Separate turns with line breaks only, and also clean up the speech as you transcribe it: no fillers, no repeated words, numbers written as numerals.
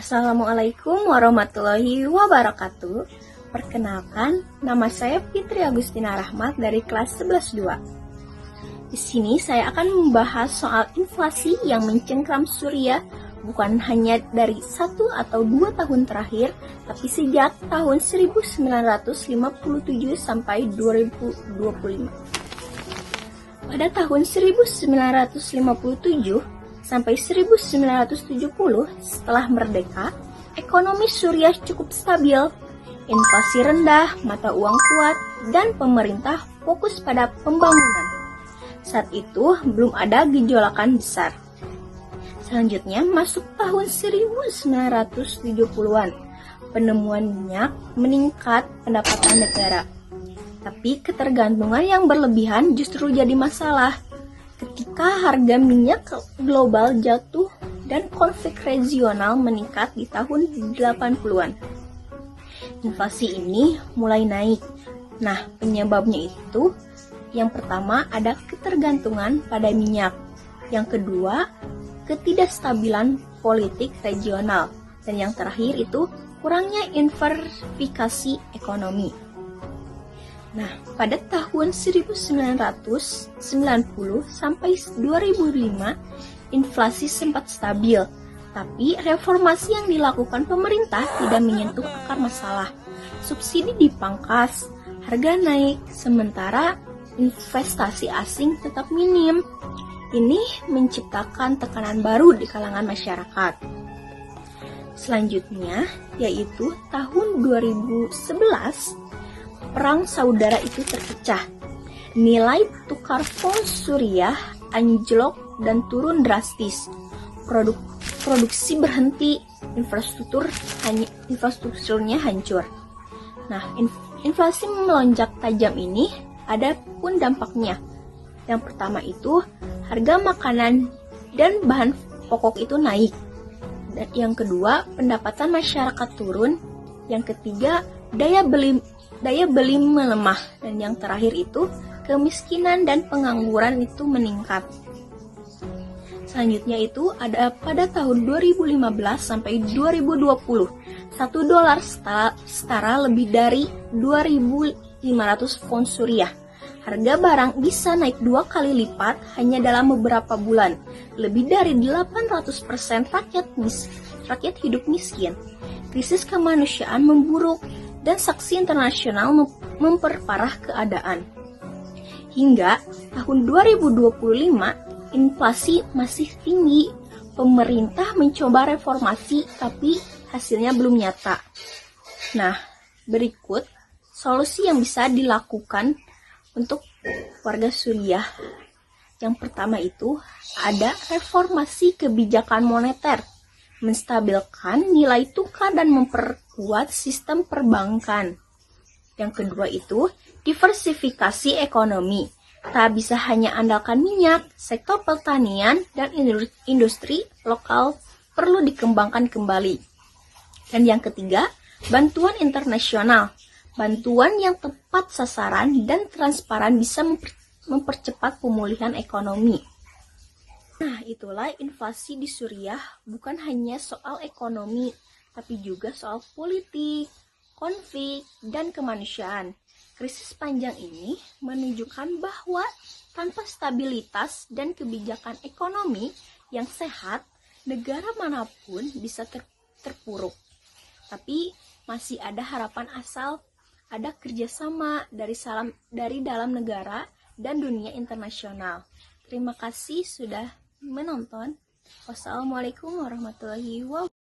Assalamualaikum warahmatullahi wabarakatuh. Perkenalkan, nama saya Fitri Agustina Rahmat dari kelas 11-2. Di sini saya akan membahas soal inflasi yang mencengkram Suriah bukan hanya dari 1 atau 2 tahun terakhir, tapi sejak tahun 1957 sampai 2025. Pada tahun 1957 sampai 1970 setelah merdeka, ekonomi Suriah cukup stabil, inflasi rendah, mata uang kuat, dan pemerintah fokus pada pembangunan. Saat itu belum ada gejolakan besar. Selanjutnya masuk tahun 1970-an, penemuan minyak meningkat pendapatan negara. Tapi ketergantungan yang berlebihan justru jadi masalah. Ketika harga minyak global jatuh dan konflik regional meningkat di tahun 80-an. Inflasi ini mulai naik. Nah, penyebabnya itu yang pertama ada ketergantungan pada minyak. Yang kedua, ketidakstabilan politik regional. Dan yang terakhir itu kurangnya diversifikasi ekonomi. Nah, pada tahun 1990 sampai 2005, inflasi sempat stabil, tapi reformasi yang dilakukan pemerintah tidak menyentuh akar masalah. Subsidi dipangkas, harga naik, sementara investasi asing tetap minim. Ini menciptakan tekanan baru di kalangan masyarakat. Selanjutnya, yaitu tahun 2011, perang saudara itu terpecah. Nilai tukar font Suriah anjlok dan turun drastis. Produksi berhenti, infrastrukturnya hancur. Nah, inflasi melonjak tajam ini ada pun dampaknya. Yang pertama itu harga makanan dan bahan pokok itu naik. Dan yang kedua, pendapatan masyarakat turun. Yang ketiga, daya beli melemah, dan yang terakhir itu kemiskinan dan pengangguran itu meningkat. Selanjutnya itu ada pada tahun 2015 sampai 2020, $1 setara lebih dari 2.500 font Suriah. Harga barang bisa naik 2 kali lipat hanya dalam beberapa bulan. Lebih dari 800% rakyat hidup miskin. Krisis kemanusiaan memburuk dan sanksi internasional memperparah keadaan. Hingga tahun 2025, inflasi masih tinggi. Pemerintah mencoba reformasi, tapi hasilnya belum nyata. Nah, berikut solusi yang bisa dilakukan untuk warga Suriah. Yang pertama itu ada reformasi kebijakan moneter, menstabilkan nilai tukar dan memperkuat sistem perbankan. Yang kedua itu diversifikasi ekonomi. Tak bisa hanya andalkan minyak, sektor pertanian dan industri lokal perlu dikembangkan kembali. Dan yang ketiga, bantuan internasional. Bantuan yang tepat sasaran dan transparan bisa mempercepat pemulihan ekonomi. Nah, itulah inflasi di Suriah bukan hanya soal ekonomi, tapi juga soal politik, konflik, dan kemanusiaan. Krisis panjang ini menunjukkan bahwa tanpa stabilitas dan kebijakan ekonomi yang sehat, negara manapun bisa terpuruk. Tapi masih ada harapan asal ada kerjasama dari dalam negara dan dunia internasional. Terima kasih sudah menonton. Wassalamualaikum warahmatullahi wabarakatuh.